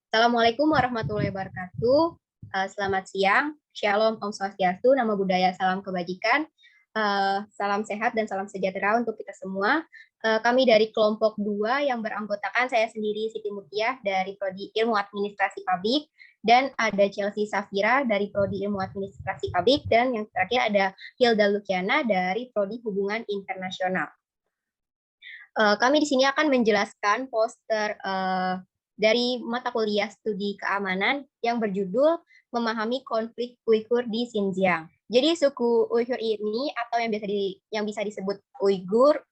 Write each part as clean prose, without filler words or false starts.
Assalamualaikum warahmatullahi wabarakatuh. Selamat siang, Shalom, Om Swastiastu, Namo Buddhaya, Salam Kebajikan, salam sehat dan salam sejahtera untuk kita semua. Kami dari kelompok 2 yang beranggotakan saya sendiri Siti Mutiah dari Prodi Ilmu Administrasi Publik, dan ada Chelsea Safira dari Prodi Ilmu Administrasi Publik, dan yang terakhir ada Hilda Lukiana dari Prodi Hubungan Internasional. Kami di sini akan menjelaskan poster dari mata kuliah studi keamanan yang berjudul Memahami Konflik Uighur di Xinjiang. Jadi suku Uighur ini atau yang bisa disebut Uighur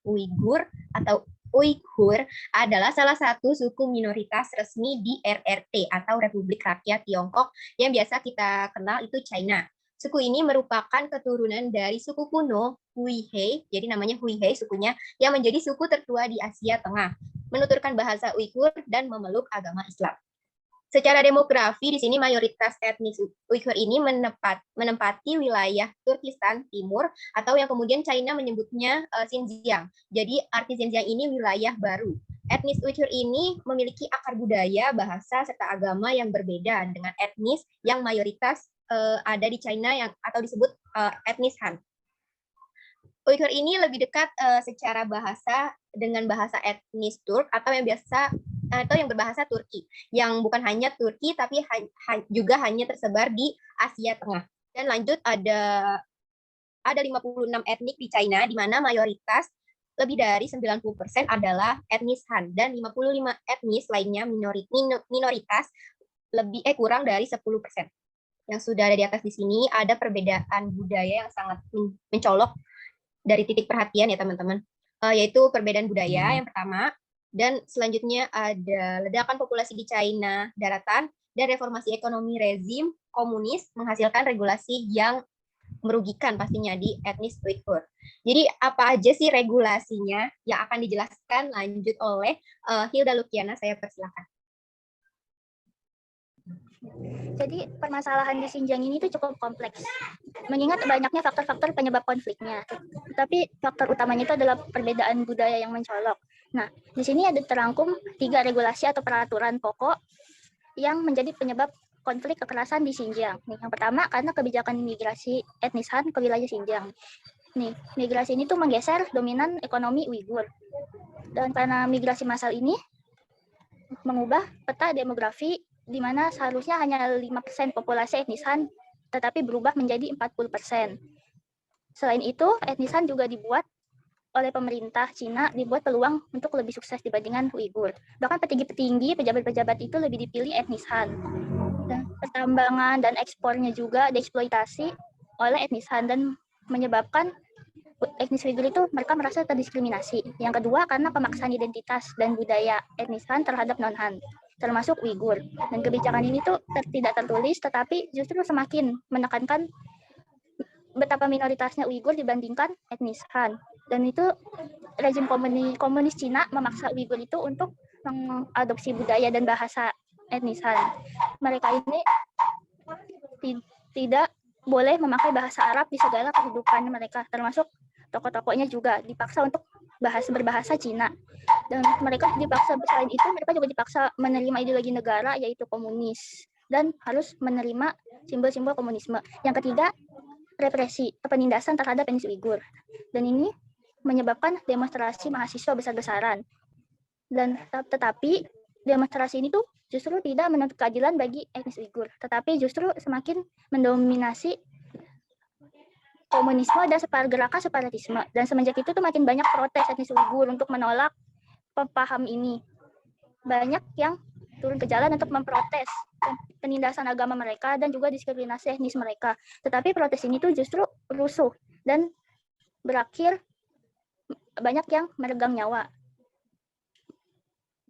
atau Uighur adalah salah satu suku minoritas resmi di RRT atau Republik Rakyat Tiongkok yang biasa kita kenal itu China. Suku ini merupakan keturunan dari suku kuno Huihei, jadi namanya Huihei sukunya, yang menjadi suku tertua di Asia Tengah, menuturkan bahasa Uighur dan memeluk agama Islam. Secara demografi di sini mayoritas etnis Uighur ini menempati wilayah Turkistan Timur atau yang kemudian China menyebutnya Xinjiang. Jadi arti Xinjiang ini wilayah baru. Etnis Uighur ini memiliki akar budaya, bahasa serta agama yang berbeda dengan etnis yang mayoritas ada di China yang atau disebut etnis Han. Uighur ini lebih dekat secara bahasa dengan bahasa etnis Turk atau yang berbahasa Turki, yang bukan hanya Turki tapi juga hanya tersebar di Asia Tengah. Dan lanjut ada 56 etnik di China, di mana mayoritas lebih dari 90% adalah etnis Han, dan 55 etnis lainnya minoritas kurang dari 10%. Yang sudah ada di atas di sini ada perbedaan budaya yang sangat mencolok dari titik perhatian ya teman-teman, yaitu perbedaan budaya yang pertama, dan selanjutnya ada ledakan populasi di China daratan dan reformasi ekonomi rezim komunis menghasilkan regulasi yang merugikan pastinya di etnis Uighur. Jadi apa aja sih regulasinya yang akan dijelaskan lanjut oleh Hilda Lukiana, saya persilakan. Jadi permasalahan di Xinjiang ini tuh cukup kompleks, mengingat banyaknya faktor-faktor penyebab konfliknya. Tapi faktor utamanya itu adalah perbedaan budaya yang mencolok. Nah, di sini ada terangkum 3 regulasi atau peraturan pokok yang menjadi penyebab konflik kekerasan di Xinjiang. Nih, yang pertama karena kebijakan migrasi etnis Han ke wilayah Xinjiang. Nih, migrasi ini tuh menggeser dominan ekonomi Uighur. Dan karena migrasi massal ini mengubah peta demografi di mana seharusnya hanya 5% populasi etnis Han, tetapi berubah menjadi 40%. Selain itu, etnis Han juga dibuat oleh pemerintah Cina, dibuat peluang untuk lebih sukses dibandingkan Uighur. Bahkan petinggi-petinggi, pejabat-pejabat itu lebih dipilih etnis Han. Dan pertambangan dan ekspornya juga dieksploitasi oleh etnis Han dan menyebabkan etnis Uighur itu mereka merasa terdiskriminasi. Yang kedua, karena pemaksaan identitas dan budaya etnis Han terhadap non-Han, termasuk Uighur. Dan kebijakan ini tuh tidak tertulis, tetapi justru semakin menekankan betapa minoritasnya Uighur dibandingkan etnis Han. Dan itu rezim komunis Cina memaksa Uighur itu untuk mengadopsi budaya dan bahasa etnis Han. Mereka ini tidak boleh memakai bahasa Arab di segala kehidupan mereka, termasuk tokoh-tokohnya juga dipaksa untuk berbahasa Cina. Dan mereka dipaksa, selain itu mereka juga dipaksa menerima ideologi negara yaitu komunis dan harus menerima simbol-simbol komunisme. Yang ketiga, represi, penindasan terhadap etnis Uighur. Dan ini menyebabkan demonstrasi mahasiswa besar-besaran. Dan tetapi demonstrasi ini tuh justru tidak menuntut keadilan bagi etnis Uighur, tetapi justru semakin mendominasi komunisme dan gerakan separatisme. Dan semenjak itu tuh makin banyak protes etnis Uighur untuk menolak paham ini. Banyak yang turun ke jalan untuk memprotes penindasan agama mereka dan juga diskriminasi etnis mereka. Tetapi protes ini tuh justru rusuh dan berakhir banyak yang meregang nyawa.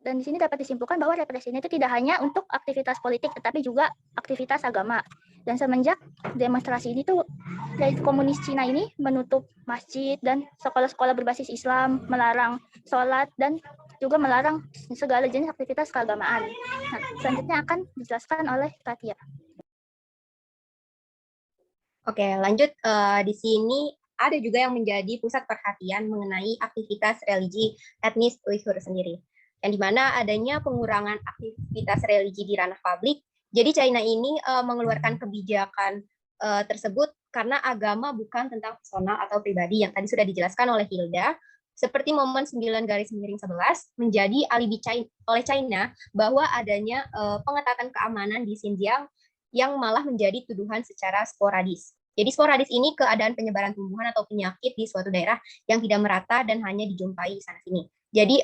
Dan di sini dapat disimpulkan bahwa represi ini itu tidak hanya untuk aktivitas politik, tetapi juga aktivitas agama. Dan semenjak demonstrasi ini tuh, dari komunis Cina ini menutup masjid dan sekolah-sekolah berbasis Islam, melarang sholat, dan juga melarang segala jenis aktivitas keagamaan. Nah, selanjutnya akan dijelaskan oleh Katia. Oke, lanjut di sini ada juga yang menjadi pusat perhatian mengenai aktivitas religi etnis Uighur sendiri. yang dimana adanya pengurangan aktivitas religi di ranah publik. Jadi China ini mengeluarkan kebijakan tersebut karena agama bukan tentang personal atau pribadi yang tadi sudah dijelaskan oleh Hilda, seperti momen 9-11 menjadi alibi oleh China bahwa adanya pengetatan keamanan di Xinjiang yang malah menjadi tuduhan secara sporadis. Jadi sporadis ini keadaan penyebaran tumbuhan atau penyakit di suatu daerah yang tidak merata dan hanya dijumpai sana-sini. Jadi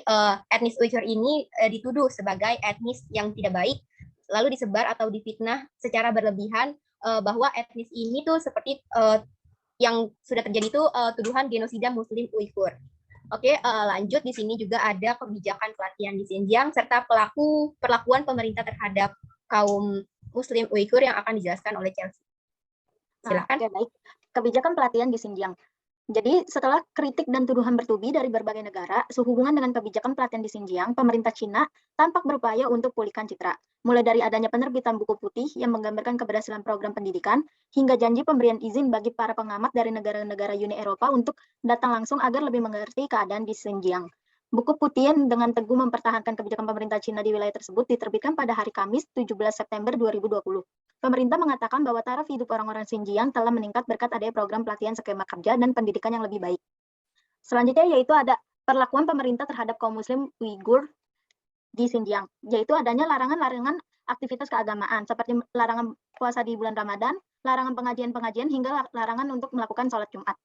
etnis Uighur ini dituduh sebagai etnis yang tidak baik, lalu disebar atau difitnah secara berlebihan bahwa etnis ini tuh seperti yang sudah terjadi itu tuduhan genosida Muslim Uighur. Oke, lanjut di sini juga ada kebijakan pelatihan di Xinjiang serta perlakuan pemerintah terhadap kaum Muslim Uighur yang akan dijelaskan oleh Chelsea. Silakan. Oke, baik. Kebijakan pelatihan di Xinjiang. Jadi setelah kritik dan tuduhan bertubi dari berbagai negara sehubungan dengan kebijakan pelatihan di Xinjiang, pemerintah Cina tampak berupaya untuk pulihkan citra. Mulai dari adanya penerbitan buku putih yang menggambarkan keberhasilan program pendidikan, hingga janji pemberian izin bagi para pengamat dari negara-negara Uni Eropa untuk datang langsung agar lebih mengerti keadaan di Xinjiang. Buku putih yang dengan teguh mempertahankan kebijakan pemerintah Cina di wilayah tersebut diterbitkan pada hari Kamis 17 September 2020. Pemerintah mengatakan bahwa taraf hidup orang-orang Xinjiang telah meningkat berkat adanya program pelatihan skema kerja dan pendidikan yang lebih baik. Selanjutnya yaitu ada perlakuan pemerintah terhadap kaum Muslim Uighur di Xinjiang, yaitu adanya larangan-larangan aktivitas keagamaan seperti larangan puasa di bulan Ramadan, larangan pengajian-pengajian, hingga larangan untuk melakukan sholat Jumat.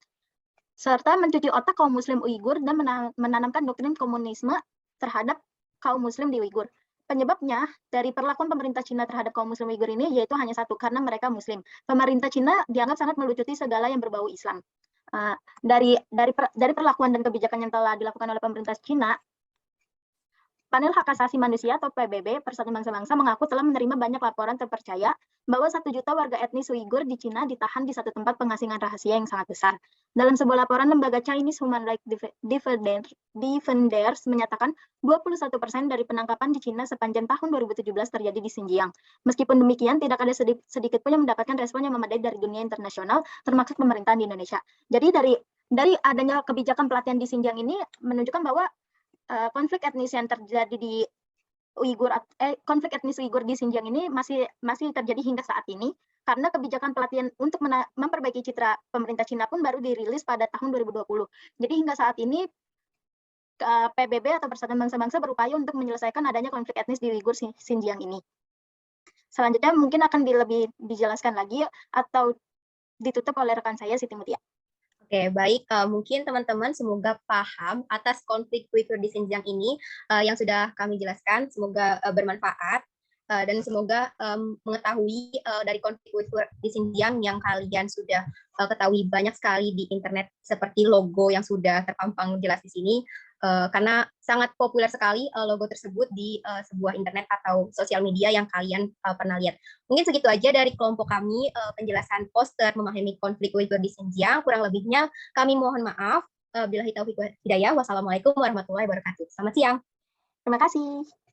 Serta mencuci otak kaum Muslim Uighur dan menanamkan doktrin komunisme terhadap kaum Muslim di Uighur. Penyebabnya dari perlakuan pemerintah Cina terhadap kaum Muslim Uighur ini yaitu hanya satu, karena mereka Muslim. Pemerintah Cina dianggap sangat melucuti segala yang berbau Islam. Dari perlakuan dan kebijakan yang telah dilakukan oleh pemerintah Cina, Panel Hak Asasi Manusia atau PBB Persatuan Bangsa-Bangsa mengaku telah menerima banyak laporan terpercaya bahwa 1 juta warga etnis Uighur di Cina ditahan di satu tempat pengasingan rahasia yang sangat besar. Dalam sebuah laporan, lembaga Chinese Human Rights Defenders menyatakan 21% dari penangkapan di Cina sepanjang tahun 2017 terjadi di Xinjiang. Meskipun demikian, tidak ada sedikit pun yang mendapatkan respon yang memadai dari dunia internasional, termasuk pemerintahan di Indonesia. Jadi dari adanya kebijakan pelatihan di Xinjiang ini menunjukkan bahwa konflik etnis yang terjadi di konflik etnis Uighur di Xinjiang ini masih terjadi hingga saat ini, karena kebijakan pelatihan untuk memperbaiki citra pemerintah Cina pun baru dirilis pada tahun 2020. Jadi hingga saat ini PBB atau Persatuan Bangsa-Bangsa berupaya untuk menyelesaikan adanya konflik etnis di Uighur Xinjiang ini. Selanjutnya mungkin akan lebih dijelaskan lagi atau ditutup oleh rekan saya Siti Mutia. Oke, baik. Mungkin teman-teman semoga paham atas konflik Uighur di Xinjiang ini yang sudah kami jelaskan. Semoga bermanfaat dan semoga mengetahui dari konflik Uighur di Xinjiang yang kalian sudah ketahui banyak sekali di internet, seperti logo yang sudah terpampang jelas di sini. Karena sangat populer sekali logo tersebut di sebuah internet atau sosial media yang kalian pernah lihat. Mungkin segitu aja dari kelompok kami penjelasan poster memahami konflik Uighur di Xinjiang. Kurang lebihnya kami mohon maaf. Billahi taufiq wal hidayah. Wassalamualaikum warahmatullahi wabarakatuh. Selamat siang. Terima kasih.